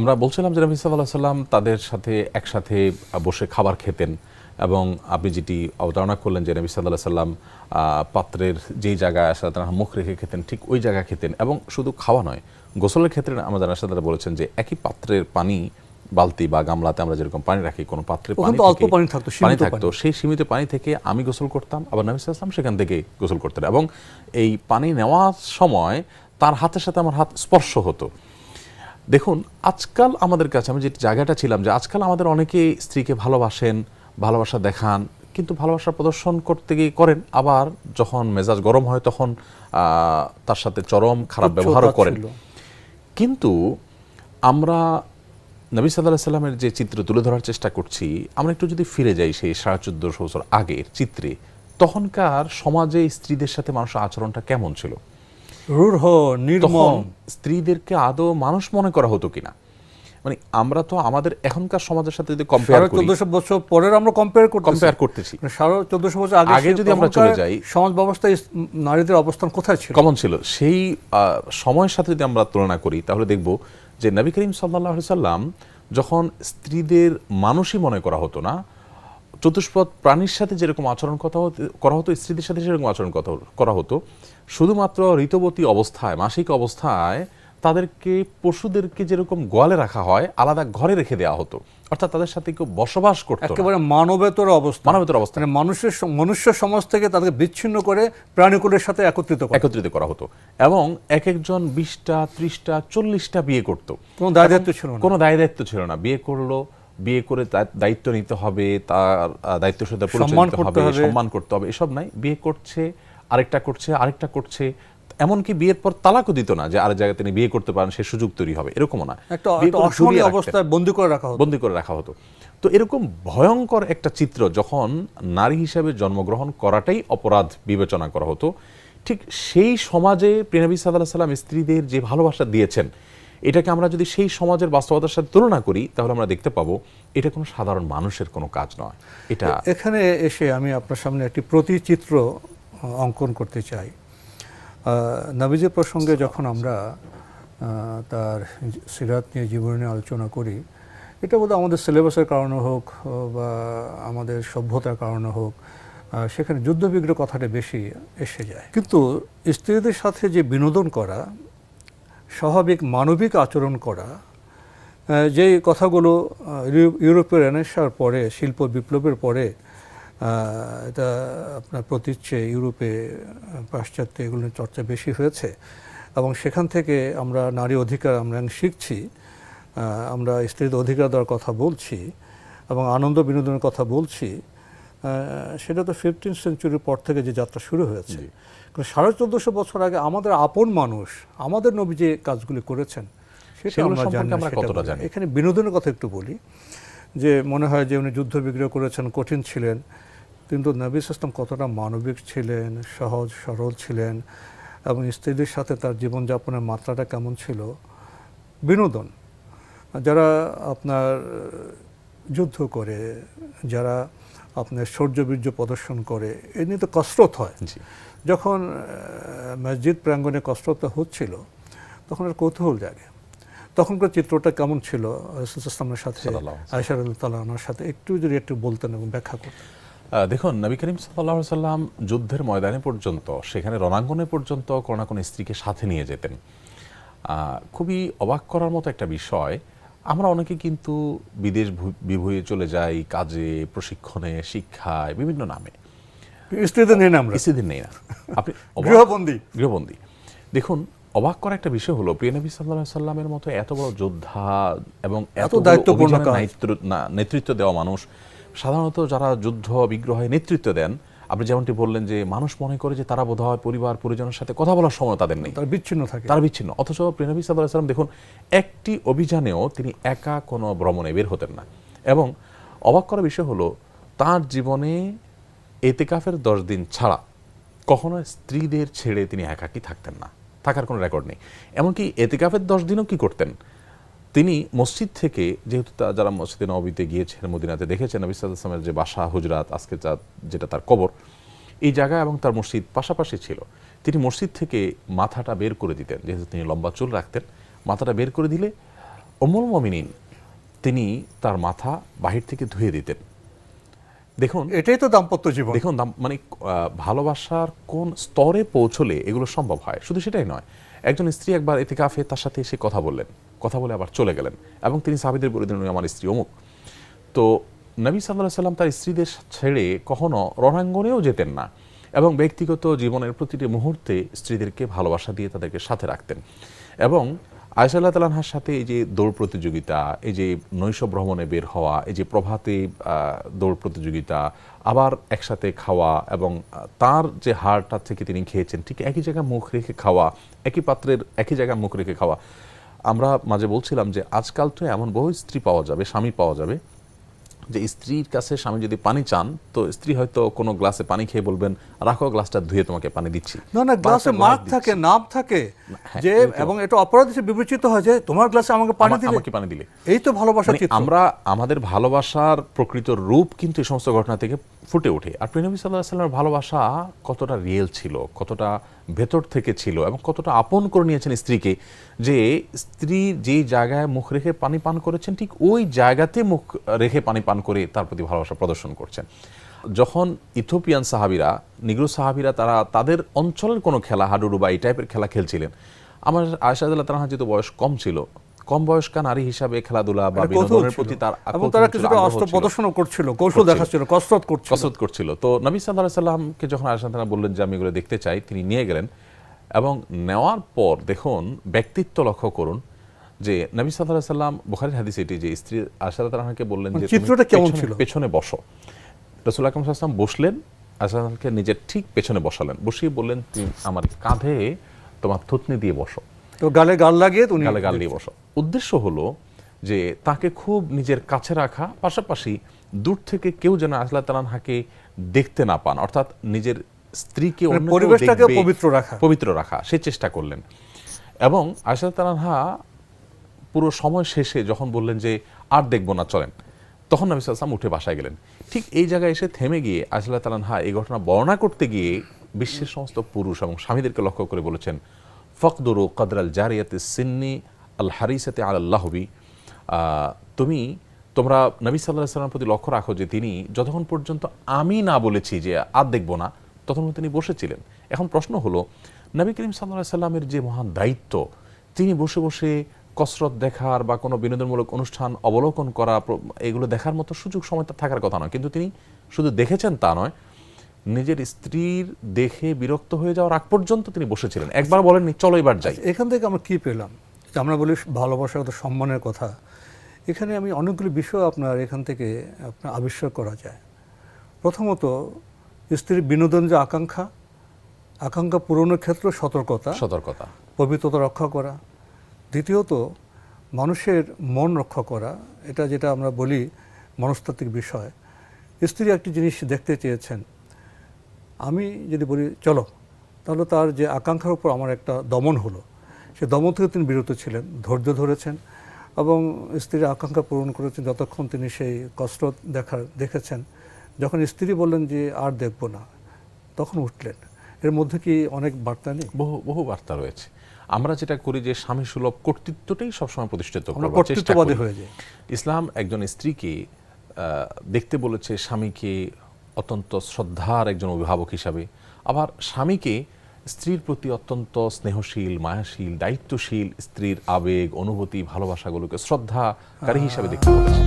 আমরা বলছিলাম যে নবী সাল্লাল্লাহু আলাইহি সাল্লাম তাদের সাথে একসাথে বসে খাবার খেতেন এবং আপনি যেটি অবতারণা করলেন যে নবী সাল্লাল্লাহু আলাইহি সাল্লাম পাত্রের যেই জায়গায় আসলে তারা মুখ রেখে খেতেন ঠিক ওই জায়গায় খেতেন এবং শুধু খাওয়া নয়, গোসলের ক্ষেত্রে আমাদের রাসূলুল্লাহ বলেছেন যে একই পাত্রের পানি, বালতি বা গামলাতে আমরা যেরকম পানি রাখি, কোনো পাত্রে পানি থাকতো, সেই সীমিত পানি থেকে আমি গোসল করতাম, আবার নবী সাল্লাল্লাহু আলাইহি ওয়াসাল্লাম সেখান থেকে গোসল করতেন এবং এই পানি নেওয়ার সময় তার হাতের সাথে আমার হাত স্পর্শ হতো। দেখুন, আজকাল আমাদের কাছে, আমি যে জায়গাটা ছিলাম, যে আজকাল আমাদের অনেকেই স্ত্রীকে ভালোবাসেন, ভালোবাসা দেখান, কিন্তু ভালোবাসার প্রদর্শন করতে গিয়ে করেন, আবার যখন মেজাজ গরম হয় তখন তার সাথে চরম খারাপ ব্যবহারও করেন। কিন্তু আমরা নবী সাল্লাল্লাহু আলাইহি সাল্লামের যে চিত্র তুলে ধরার চেষ্টা করছি, আমরা একটু যদি ফিরে যাই সেই 1450 বছর আগের চিত্রে, তখনকার সমাজে স্ত্রীদের সাথে মানুষের আচরণটা কেমন ছিল? রূঢ়, নির্মম। স্ত্রীদেরকে আদৌ মানুষ মনে করা হতো কিনা? মানে আমরা তো আমাদের এখনকার সমাজের সাথে যদি কম্পেয়ার করি, 1400 বছর পরের আমরা কম্পেয়ার করতেছি, 1400 বছর আগে যদি আমরা চলে যাই, সমাজ ব্যবস্থায় নারীদের অবস্থান কোথায় ছিল, কেমন ছিল, সেই সময়ের সাথে যদি আমরা তুলনা করি, তাহলে দেখব যে নবী করিম সাল্লাল্লাহু আলাইহি সাল্লাম যখন স্ত্রীদের মানুষই মনে করা হতো না, চতুষ্পদ প্রাণীর সাথে যেরকম আচরণ করা হতো, স্ত্রীদের সাথে সেরকম আচরণ করা হতো, শুধুমাত্র ঋতুবতী অবস্থায়, মাসিক অবস্থায় তাদেরকে, পশুদেরকে যেরকম গোয়ালে রাখা হয়, আলাদা ঘরে রেখে দেওয়া হতো, অর্থাৎ তাদের সাথে কেউ বসবাস করতো না, একেবারে মানবেতর অবস্থা, মানে মনুষ্য সমাজ থেকে তাদেরকে বিচ্ছিন্ন করে প্রাণীকুলের সাথে একত্রিত করা হতো এবং এক একজন 20টা, 30টা, 40টা বিয়ে করতো, কোনো দায় দায়িত্ব ছিল না। বিয়ে করলো, বিয়ে করে দায়িত্ব নিতে হবে, তার দায়িত্বের সাথে পরিচয় দিতে হবে, সম্মান করতে হবে, এসব নাই। বিয়ে করছে, আরেকটা করছে, এমনকি বিয়ের পর তালাকও দিত না যে আরেক জায়গায় তিনি বিয়ে করতে পারেন, সে সুযোগ তৈরি হবে, এরকমও না, একটা অসহনীয় অবস্থায় বন্দী করে রাখা হতো। তো এরকম ভয়ঙ্কর একটা চিত্র যখন নারী হিসেবে জন্মগ্রহণ করাটাই অপরাধ বিবেচনা করা হতো, ঠিক সেই সমাজে প্রিয় নবী সাল্লাল্লাহু আলাইহি সাল্লাম স্ত্রীদের যে ভালোবাসা দিয়েছেন, এটাকে আমরা যদি সেই সমাজের বাস্তবতার সাথে তুলনা করি, তাহলে আমরা দেখতে পাবো এটা কোনো সাধারণ মানুষের কোনো কাজ নয়। এটা এখানে এসে আমি আপনার সামনে একটি প্রতিচিত্র অঙ্কন করতে চাই। নবীজির প্রসঙ্গে যখন আমরা তার সিরাত নিয়ে, জীবন নিয়ে আলোচনা করি, এটা বোধহয় আমাদের সিলেবাসের কারণে হোক বা আমাদের সভ্যতার কারণে হোক, সেখানে যুদ্ধবিগ্রহ কথাটা বেশি এসে যায়। কিন্তু স্ত্রীদের সাথে যে বিনোদন করা, স্বাভাবিক মানবিক আচরণ করা, যে কথাগুলো ইউরোপের রেনেসাঁর পরে, শিল্প বিপ্লবের পরে, এটা আপনার প্রতীচ্যে ইউরোপে, পাশ্চাত্যে এগুলোর চর্চা বেশি হয়েছে এবং সেখান থেকে আমরা নারী অধিকার আমরা শিখছি, আমরা স্ত্রীদের অধিকার দেওয়ার কথা বলছি এবং আনন্দ বিনোদনের কথা বলছি। সেটা তো 15th সেঞ্চুরির পর থেকে যে যাত্রা শুরু হয়েছে। কিন্তু 1450 বছর আগে আমাদের আপন মানুষ, আমাদের নবী যে কাজগুলি করেছেন সেটা আমরা জানি। এখানে বিনোদনের কথা একটু বলি, যে মনে হয় যে উনি যুদ্ধ বিগ্রহ করেছেন, কঠিন ছিলেন, কিন্তু নবী সাল্লাল্লাহু কতটা মানবিক ছিলেন, সহজ সরল ছিলেন এবং স্ত্রীদের সাথে তার জীবনযাপনের মাত্রাটা কেমন ছিল। বিনোদন, যারা আপনার যুদ্ধ করে, যারা আপনার শৌর্যবীর্য প্রদর্শন করে, এ নিয়ে তো কসরত হয়। যখন মসজিদ প্রাঙ্গণে কসরতটা হচ্ছিল, তখন আর কৌতূহল জাগে। তখনকার চিত্রটা কেমন ছিল রাসূলুল্লাহ সাল্লাল্লাহু আলাইহি ওয়াসাল্লামের সাথে, আয়েশা রাদিয়াল্লাহু আনহার সাথে, একটু যদি বলতেন এবং ব্যাখ্যা করতেন। দেখুন, নবী করিম সাল্লাল্লাহু আলাইহি ওয়াসাল্লাম যুদ্ধের ময়দানে পর্যন্ত, সেখানে রণাঙ্গনে পর্যন্ত কোনো না কোনো স্ত্রীকে সাথে নিয়ে যেতেন। খুবই অবাক করার মতো একটা বিষয়, আমরা অনেকে কিন্তু বিদেশ বিভুঁইয়ে চলে যাই কাজে, প্রশিক্ষণে, শিক্ষায়, বিভিন্ন নামে, স্ত্রীদের নেই না, আপনি গৃহবন্দী। দেখুন, অবাক করা একটা বিষয় হলো, প্রিয় নবী সাল্লাল্লাহু আলাইহি ওয়াসাল্লামের মতো এত বড় যোদ্ধা এবং এত দায়িত্বপূর্ণ নেতৃত্ব দেওয়া মানুষ, সাধারণত যারা যুদ্ধ বিগ্রহে নেতৃত্ব দেন, আপনি যেমনটি বললেন যে মানুষ মনে করে যে তারা বোধহয় পরিবার পরিজনের সাথে কথা বলার সময় তাদের নেই, তারা বিচ্ছিন্ন। অথচ প্রিয় নবী সাল্লাল্লাহু আলাইহি ওয়াসাল্লাম দেখুন, একটি অভিযানেও তিনি একা কোনো ভ্রমণে বের হতেন না। এবং অবাক করা বিষয় হলো, তার জীবনে এতেকাফের 10 দিন ছাড়া কখনো স্ত্রীদের ছেড়ে তিনি একাকী থাকতেন না, থাকার কোনো রেকর্ড নেই। এমনকি এতেকাফের 10 দিনও কি করতেন, তিনি মসজিদ থেকে, যেহেতু যারা মসজিদে নববীতে গিয়েছেন, মদিনাতে দেখেছেন নবী সাল্লাল্লাহু আলাইহি ওয়াসাল্লামের যে বাসা, হুজরাত, আজকে যেটা তার কবর, এই জায়গা এবং তার মসজিদ পাশাপাশি ছিল, তিনি মসজিদ থেকে মাথাটা বের করে দিতেন, যেহেতু তিনি লম্বা চুল রাখতেন, মাথাটা বের করে দিলে উম্মুল মুমিনিন তিনি তার মাথা বাহির থেকে ধুয়ে দিতেন। দেখুন এটাই তো দাম্পত্য জীবন। দেখুন মানে ভালোবাসার কোন স্তরে পৌঁছলে এগুলো সম্ভব হয়। শুধু সেটাই নয়, একজন স্ত্রী একবার ইতিকাফে তার সাথে এসে কথা বললেন, কথা বলে আবার চলে গেলেন এবং তিনি সাহাবীদের বলে দিলেন আমার স্ত্রী অমুক। তো নবী সাল্লাল্লাহু আলাইহি সাল্লাম তার স্ত্রীদের ছেড়ে কখনো রণাঙ্গনেও যেতেন না এবং ব্যক্তিগত জীবনের প্রতিটি মুহূর্তে স্ত্রীদেরকে ভালোবাসা দিয়ে তাদেরকে সাথে রাখতেন। এবং আয়েশা রাদিয়াল্লাহু তাআলার সাথে এই যে দৌড় প্রতিযোগিতা, এই যে নৈশ ভ্রমণে বের হওয়া, এই যে প্রভাতে দৌড় প্রতিযোগিতা, আবার একসাথে খাওয়া এবং তার যে হাড়টা থেকে তিনি খেয়েছেন ঠিক একই জায়গায় মুখ রেখে খাওয়া, একই পাত্রের একই জায়গায় মুখ রেখে খাওয়া। আমরা মাঝে বলছিলাম যে আজকাল তো এমন বহু স্ত্রী পাওয়া যাবে, স্বামী পাওয়া যাবে যে স্ত্রীর কাছে স্বামী যদি পানি চান তো স্ত্রী হয়তো কোনো গ্লাসে পানি খেয়ে বলবেন রাখো গ্লাসটা ধুয়ে তোমাকে পানি দিচ্ছি। না গ্লাসে মার্ক থাকে, নাম থাকে যে, এবং এটা অপরাধ হিসেবে বিবেচিত হয় যে তোমার গ্লাসে আমাকে পানি দিলে। এই তো ভালোবাসা। আমরা আমাদের ভালোবাসার প্রকৃত রূপ কিন্তু এই সমস্ত ঘটনা থেকে ফুটে ওঠে। আর প্রিয় নবী সাল্লাল্লাহু আলাইহি ওয়াসাল্লামের ভালোবাসা কতটা রিয়েল ছিল, কতটা ভেতর থেকে ছিল এবং কতটা আপন করে নিয়েছেন স্ত্রীকে, যে স্ত্রী যেই জায়গায় মুখ রেখে পানি পান করেছেন ঠিক ওই জায়গাতে মুখ রেখে পানি পান করে তার প্রতি ভালোবাসা প্রদর্শন করছেন। যখন ইথিওপিয়ান সাহাবীরা, নিগ্রো সাহাবীরা তারা তাদের অঞ্চলের কোনো খেলা, হাডুডু বা এই টাইপের খেলা খেলছিলেন, আমার আয়েশা রাদিয়াল্লাহু তাআলা যেহেতু বয়স কম ছিল, কম বয়স্কা নারী হিসাবে খেলাধুলা বা বিনোদনের প্রতি তার এবং তারা কিছুটা অস্ত্র প্রদর্শন করছিল, কৌশল দেখাচ্ছিল, কসরত করছিল। তো নবী সাল্লাল্লাহু আলাইহি সাল্লামকে যখন আয়েশা রাদিয়াল্লাহু বললেন যে আমি এগুলো দেখতে চাই, তিনি নিয়ে গেলেন এবং নেওয়ার পর দেখুন ব্যক্তিত্ব লক্ষ্য করুন যে নবী সাল্লাল্লাহু আলাইহি সাল্লাম, বুখারীর হাদিস এটি, যে স্ত্রী আয়েশা রাদিয়াল্লাহু আনহাকে বললেন যে চিত্রটা কেমন ছিল, পেছনে বসো। রাসূল আকরাম সাল্লাল্লাহু আলাইহি ওয়াসাল্লাম বসলেন, আয়েশা রাদিয়াল্লাহু আনহাকে নিজের ঠিক পেছনে বসালেন, বসিয়ে বললেন তুমি আমার কাঁধে তোমার থুতনি দিয়ে বসো, তো গালে গাল লাগিয়ে তুমি গালে গাল দিয়ে বসো। উদ্দেশ্য হলো যে তাকে খুব নিজের কাছে রাখা, পাশাপাশি দূর থেকে কেউ যেন আয়েশা রাদিয়াল্লাহু আনহাকে দেখতে না পান, অর্থাৎ নিজের স্ত্রীকে অন্য পরিবেশটাকে পবিত্র রাখা সে চেষ্টা করলেন। এবং আয়েশা রাদিয়াল্লাহু আনহা পুরো সময় শেষে যখন বললেন যে আর দেখবো না চলেন, তখন নবী সাল্লাল্লাহু আলাইহি ওয়াসাল্লাম উঠে বাসায় গেলেন। ঠিক এই জায়গায় এসে থেমে গিয়ে আয়েশা রাদিয়াল্লাহু আনহা এই ঘটনা বর্ণনা করতে গিয়ে বিশ্বের সমস্ত পুরুষ এবং স্বামীদেরকে লক্ষ্য করে বলেছেন ফকদুরু কদরাল জারিয়াতি সিন্নি আল হারিসাতি আলাল লাহবি, তোমরা নবী সাল্লাল্লাহু আলাইহি ওয়াসাল্লামের প্রতি লক্ষ্য রাখো যে তিনি যতক্ষণ পর্যন্ত আমি না বলেছি যে আর দেখব না, ততক্ষণ তিনি বসেছিলেন। এখন প্রশ্ন হলো, নবী করিম সাল্লাল্লাহু আলাইহি ওয়াসাল্লামের যে মহান দায়িত্ব, তিনি বসে বসে কসরত দেখার বা কোনো বিনোদনমূলক অনুষ্ঠান অবলোকন করা, এগুলো দেখার মতো সুযোগ সময় তার থাকার কথা নয়, কিন্তু তিনি শুধু দেখেছেন তা নয়, নিজের স্ত্রীর দেখে বিরক্ত হয়ে যাওয়ার আগ পর্যন্ত তিনি বসেছিলেন, একবার বলেননি চলো এবার যাই। এখান থেকে আমরা কি পেলাম? আমরা বলি ভালোবাসার কথা, সম্মানের কথা, এখানে আমি অনেকগুলো বিষয় আপনার এখান থেকে আপনার আবিষ্কার করা যায়। প্রথমত স্ত্রীর বিনোদন যে আকাঙ্ক্ষা পূরণের ক্ষেত্রে সতর্কতা, পবিত্রতা রক্ষা করা। দ্বিতীয়ত মানুষের মন রক্ষা করা, এটা যেটা আমরা বলি মনস্তাত্ত্বিক বিষয়। স্ত্রী একটি জিনিস দেখতে চেয়েছেন, আমি যদি বলি চলো, তাহলে তার যে আকাঙ্ক্ষার উপর আমার একটা দমন হলো, সে দমন থেকে তিনি বিরত ছিলেন, ধৈর্য ধরেছেন এবং স্ত্রীর আকাঙ্ক্ষা পূরণ করেছেন যতক্ষণ তিনি সেই কসরত দেখেছেন। যখন স্ত্রী বললেন যে আর দেখব না, তখন উঠলেন। এর মধ্যে কি অনেক বার্তা নেই? বহু বার্তা রয়েছে। আমরা যেটা করি যে স্বামী সুলভ কর্তৃত্বটাই সবসময় প্রতিষ্ঠিত করার কর্তৃত্ববাদী হয়ে যায়। ইসলাম একজন স্ত্রীকে দেখতে বলেছে স্বামীকে অত্যন্ত শ্রদ্ধার একজন অভিভাবক হিসাবে, আবার স্বামীকে স্ত্রীর প্রতি অত্যন্ত স্নেহশীল, মায়াশীল, দায়িত্বশীল, স্ত্রীর আবেগ, অনুভূতি, ভালোবাসাগুলোকে শ্রদ্ধাকারী হিসাবে দেখতে বলেছে।